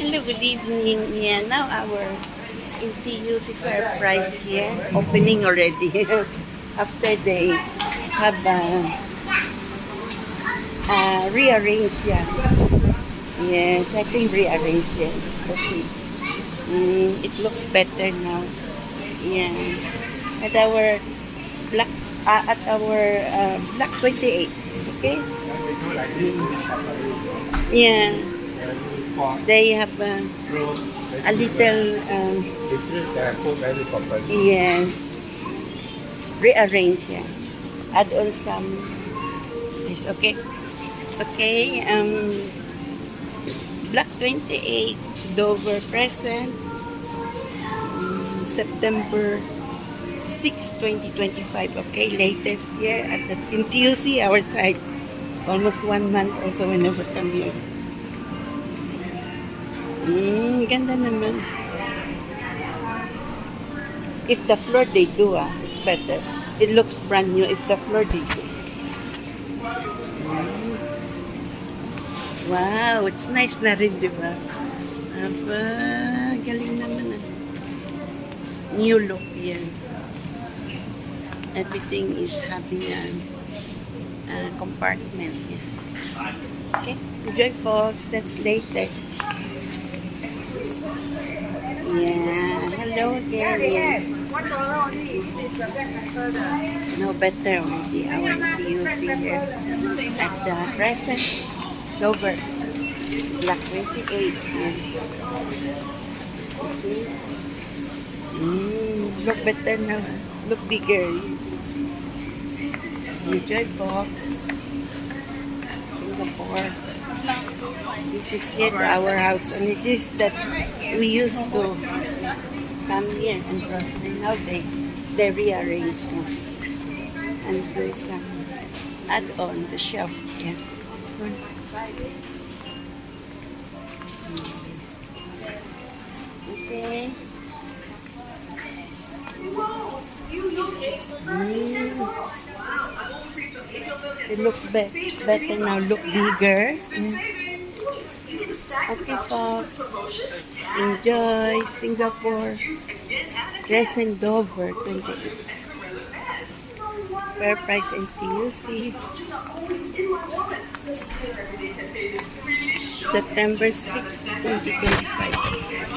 Hello, good evening. Yeah, now our NTUC Fair Price here, opening already. After they have rearranged, yeah. Yes, I think rearranged, yes. Okay. It looks better now. Yeah. At our black, black 28. Okay. Yeah. They have a little, yes, rearrange, yeah. Add on some, yes, okay. Okay, Black 28, Dover present, September 6, 2025. Okay, latest year at the NTUC, our side. Almost 1 month also whenever come here. Ganda naman. If the floor they do, it's better. It looks brand new if the floor they do. Wow, it's nice na rin, di ba? Aba, galing naman New look yan. Everything is having a compartment. Yeah. Okay, enjoy folks. That's latest. Yeah, hello again. Yes. No better already. Our NTUC here at the present Dover Black 28. Yeah. See? Look better now. Look bigger. Yes. Enjoy folks. Singapore. This is here our house, and it is that we used to come here and grocery. Now they rearrange and do some add on the shelf. Yeah, this one. Okay. It looks better now. Look bigger. Okay, folks. Enjoy Singapore. Crescent Dover 28. Fair price NTUC. September 6, 2025.